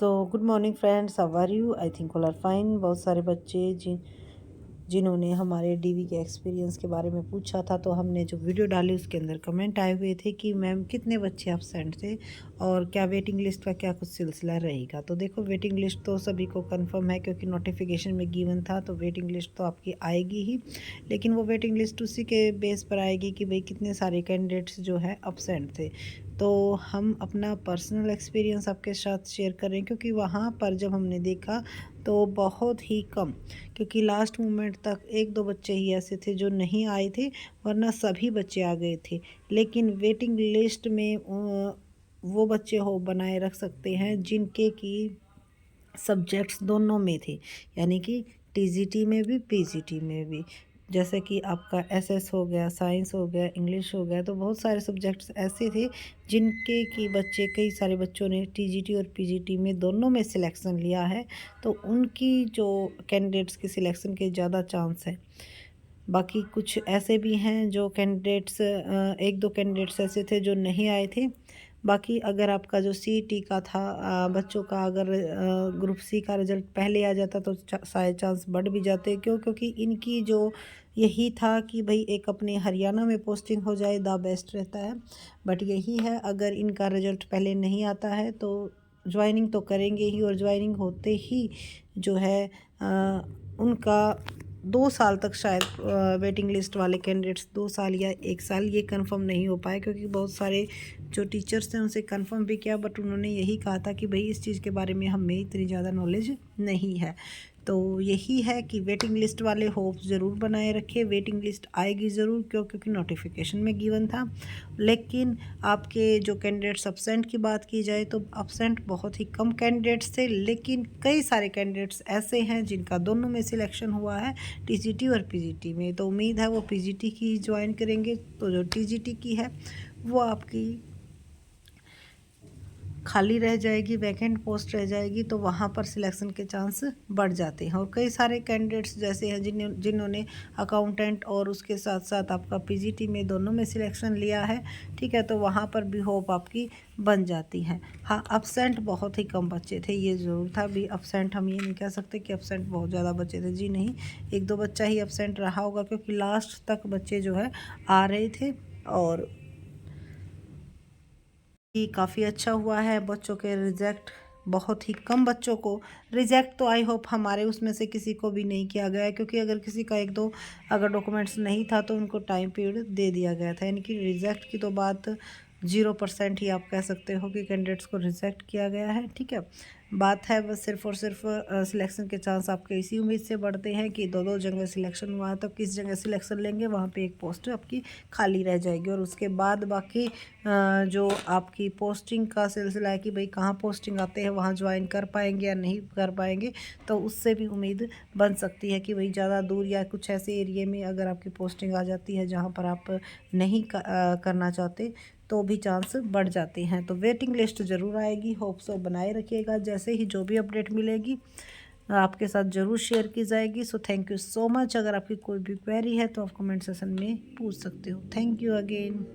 So good morning friends, how are you? I think all are fine. बहुत सारे बच्चे जिन्होंने हमारे डीवी के एक्सपीरियंस के बारे में पूछा था, तो हमने जो वीडियो डाली उसके अंदर कमेंट आए हुए थे कि मैम कितने बच्चे एब्सेंट थे और क्या वेटिंग लिस्ट का क्या कुछ सिलसिला रहेगा। तो देखो, वेटिंग लिस्ट तो सभी को कंफर्म है क्योंकि नोटिफिकेशन में गिवन था, तो वेटिंग लिस्ट तो आपकी आएगी ही। लेकिन वो वेटिंग लिस्ट उसी के बेस पर आएगी कि भाई कितने सारे कैंडिडेट्स जो है एब्सेंट थे। तो हम अपना पर्सनल एक्सपीरियंस आपके साथ शेयर कर रहे हैं क्योंकि वहाँ पर जब हमने देखा तो बहुत ही कम, क्योंकि लास्ट मोमेंट तक एक दो बच्चे ही ऐसे थे जो नहीं आए थे, वरना सभी बच्चे आ गए थे। लेकिन वेटिंग लिस्ट में वो बच्चे हो बनाए रख सकते हैं जिनके की सब्जेक्ट्स दोनों में थे, यानी कि टीजीटी में भी पीजीटी में भी। जैसे कि आपका एसएस हो गया, साइंस हो गया, इंग्लिश हो गया, तो बहुत सारे सब्जेक्ट्स ऐसे थे जिनके कि बच्चे, कई सारे बच्चों ने टीजीटी और पीजीटी में दोनों में सिलेक्शन लिया है। तो उनकी जो कैंडिडेट्स की सिलेक्शन के ज़्यादा चांस है। बाकी कुछ ऐसे भी हैं जो कैंडिडेट्स, एक दो कैंडिडेट्स ऐसे थे जो नहीं आए थे। बाकी अगर आपका जो सीईटी का था, बच्चों का, अगर ग्रुप सी का रिज़ल्ट पहले आ जाता तो शायद चांस बढ़ भी जाते। क्योंकि इनकी जो यही था कि भाई एक अपने हरियाणा में पोस्टिंग हो जाए, द बेस्ट रहता है। बट यही है, अगर इनका रिज़ल्ट पहले नहीं आता है तो ज्वाइनिंग तो करेंगे ही, और ज्वाइनिंग होते ही जो है उनका 2 साल तक शायद, वेटिंग लिस्ट वाले कैंडिडेट्स 2 साल या 1 साल, ये कंफर्म नहीं हो पाए क्योंकि बहुत सारे जो टीचर्स हैं उनसे कंफर्म भी किया, बट उन्होंने यही कहा था कि भाई इस चीज़ के बारे में हमें इतनी ज़्यादा नॉलेज नहीं है। तो यही है कि वेटिंग लिस्ट वाले होप ज़रूर बनाए रखिए, वेटिंग लिस्ट आएगी ज़रूर, क्योंकि नोटिफिकेशन में गिवन था। लेकिन आपके जो कैंडिडेट्स अब्सेंट की बात की जाए तो अब्सेंट बहुत ही कम कैंडिडेट्स थे, लेकिन कई सारे कैंडिडेट्स ऐसे हैं जिनका दोनों में सिलेक्शन हुआ है, टीजीटी और पीजीटी में। तो उम्मीद है वो पीजीटी की ही ज्वाइन करेंगे। तो जो टीजीटी की है वो आपकी खाली रह जाएगी, वैकेंट पोस्ट रह जाएगी, तो वहाँ पर सिलेक्शन के चांस बढ़ जाते हैं। और कई सारे कैंडिडेट्स जैसे हैं जिन्होंने अकाउंटेंट और उसके साथ साथ आपका पीजीटी में दोनों में सिलेक्शन लिया है, ठीक है, तो वहाँ पर भी होप आपकी बन जाती है। हाँ, अब्सेंट बहुत ही कम बच्चे थे, ये ज़रूर था भी। अब्सेंट हम ये नहीं कह सकते कि अब्सेंट बहुत ज़्यादा बच्चे थे, जी नहीं, एक दो बच्चा ही अब्सेंट रहा होगा क्योंकि लास्ट तक बच्चे जो है आ रहे थे। और काफ़ी अच्छा हुआ है, बच्चों के रिजेक्ट, बहुत ही कम बच्चों को रिजेक्ट, तो आई होप हमारे उसमें से किसी को भी नहीं किया गया है, क्योंकि अगर किसी का एक दो अगर डॉक्यूमेंट्स नहीं था तो उनको टाइम पीरियड दे दिया गया था। यानी कि रिजेक्ट की तो बात 0% ही आप कह सकते हो कि कैंडिडेट्स को रिजेक्ट किया गया है, ठीक है। बात है बस सिर्फ और सिर्फ सिलेक्शन के चांस आपके इसी उम्मीद से बढ़ते हैं कि दो दो जगह सिलेक्शन हुआ है, तो किस जगह सिलेक्शन लेंगे वहाँ पे एक पोस्ट आपकी खाली रह जाएगी। और उसके बाद बाकी जो आपकी पोस्टिंग का सिलसिला है कि भाई कहाँ पोस्टिंग आते हैं वहाँ ज्वाइन कर पाएंगे या नहीं कर पाएंगे, तो उससे भी उम्मीद बन सकती है कि भाई ज़्यादा दूर या कुछ ऐसे एरिए में अगर आपकी पोस्टिंग आ जाती है जहाँ पर आप नहीं करना चाहते, तो भी चांस बढ़ जाते हैं। तो वेटिंग लिस्ट ज़रूर आएगी, होप सो बनाए रखिएगा। जैसे ही जो भी अपडेट मिलेगी आपके साथ ज़रूर शेयर की जाएगी। So thank you so much. अगर आपकी कोई भी क्वेरी है तो आप कमेंट सेशन में पूछ सकते हो। Thank you again.